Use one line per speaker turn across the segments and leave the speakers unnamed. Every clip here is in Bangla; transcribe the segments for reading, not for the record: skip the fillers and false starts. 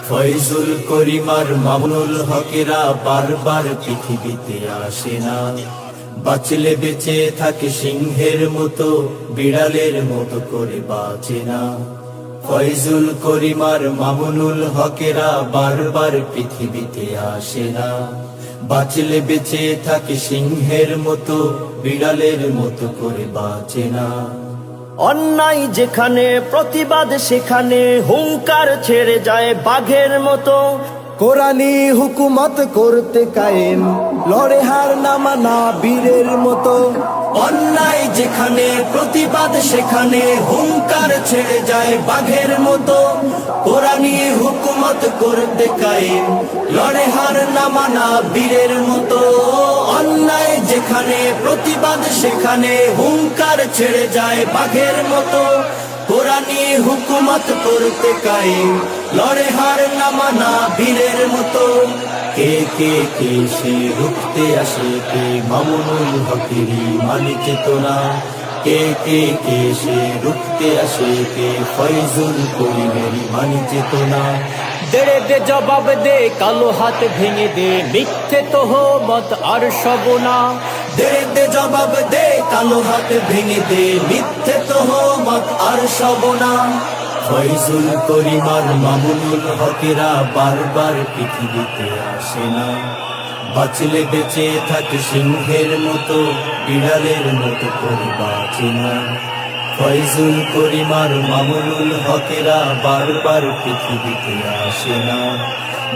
ফয়জুল করিম আর মামুনুল হকেরা বারবার পৃথিবীতে আসে না, বাঁচলে বেঁচে থাকে সিংহের মতো, বিড়ালের মতো করে বাঁচে না। ফয়জুল করিম আর মামুনুল হকেরা বারবার পৃথিবীতে আসে না, বাঁচলে বেঁচে থাকে সিংহের মতো, বিড়ালের মতো করে বাঁচে না।
অন্যায় যেখানে প্রতিবাদ সেখানে হুঙ্কার ছেড়ে যায় বাঘের মতো।
কোরআনী হুকুমত করতে কায়েম, লড়ে হার না মানা বীরের মতো।
অন্যায় যেখানে প্রতিবাদ সেখানে হুঙ্কার ছেড়ে যায় বাঘের মতো। কোরআনী হুকুমত করতে কায়েম, লড়ে হার না মানা বীরের মতো। অন্যায় যেখানে প্রতিবাদ সেখানে হুঙ্কার ছেড়ে যায় বাঘের মতো। কোরআনী হুকুমত করতে কায়েম, লড়ে হার না মানা বীরের মতো। কে কে কে সে রুখতে আসে, কে মামুনুল হকেরই মানে চেতনা। কে কে কে সে রুখতে আসে, কে ফয়জুল করিমেরই মানে চেতনা।
দেড়ে দে জবাব দে, কালো হাত ভেঙে দে, মিথ্যে তোহমত আর সবনা।
দেড়ে দে জবাব দে, কালো হাত ভেঙে দে, মিথ্যে তোহমত আর সবনা। ফয়জুল করিম আর মামুনুল হকেরা বারবার পৃথিবীতে আসে না, বাঁচলে বেঁচে থাকে সিংহের মতো, বিড়ালের মতো করে বাঁচে না। ফয়জুল করিম আর মামুনুল হকেরা বারবার পৃথিবীতে আসে না,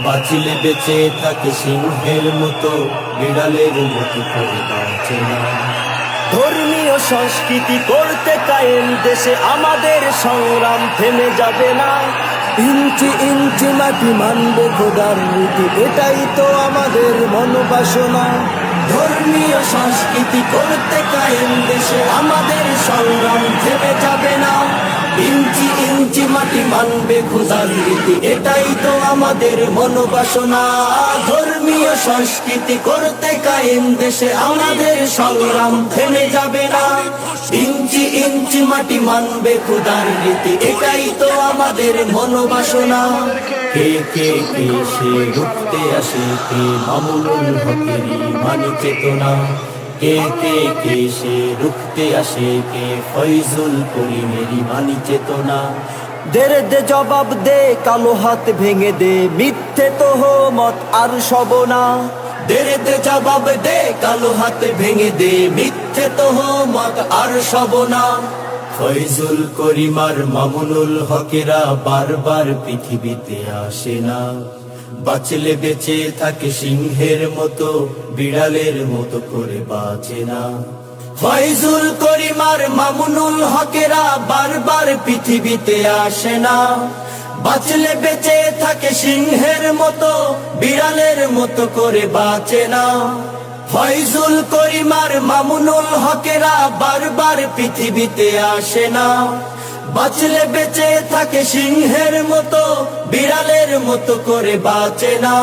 বাঁচলে বেঁচে থাকে সিংহের মতো, বিড়ালের মতো করে বাঁচে না।
ধর্মীয় সংস্কৃতি করতে কায়েম দেশে আমাদের সংগ্রাম থেমে যাবে না।
ইঞ্চি ইঞ্চি মাটি মানবে খোদার রীতি, এটাই তো আমাদের মনোবাসনা।
ধর্মীয় সংস্কৃতি করতে কায়েম দেশে আমাদের সংগ্রাম থেমে যাবে না। ইঞ্চি ইঞ্চি মাটি মানবে খোদার রীতি, এটাই তো আমাদের মনোবাসনা। ধর্মীয় সংস্কৃতি করতে কায়েম দেশে আমাদের সংগ্রাম থেমে যাবে না। ইঞ্চি ইঞ্চি মাটি মানবে খোদার রীতি, এটাই তো আমাদের মনোবাসনা। কে কে কে সে রুখতে আসে, কে মামুনুল হকেরই মানে চেতনা। কে কে কে সে রুখতে আসে, কে ফয়জুল করিমেরই মানে চেতনা।
দেড়ে দে জবাব দে, কালো হাত ভেঙে দে, মিথ্যে তোহমত আর সবনা।
দেড়ে দে জবাব দে, কালো হাত ভেঙে দে, মিথ্যে তোহমত আর সবনা। ফয়জুল করিম আর মামুনুল হকেরা বারবার পৃথিবীতে আসে না, বাঁচলে বেঁচে থাকে সিংহের মতো, বিড়ালের মতো করে বাঁচে না। ফয়জুল করিম আর মামুনুল হকেরা বারবার পৃথিবীতে আসে না, বাঁচলে বেঁচে থাকে সিংহের মতো, বিড়ালের মতো করে বাঁচে না। ফয়জুল করিম আর মামুনুল হকেরা বারবার পৃথিবীতে আসে না, বাঁচলে বেঁচে থাকে সিংহের মতো, বিড়ালের মতো করে বাঁচে না।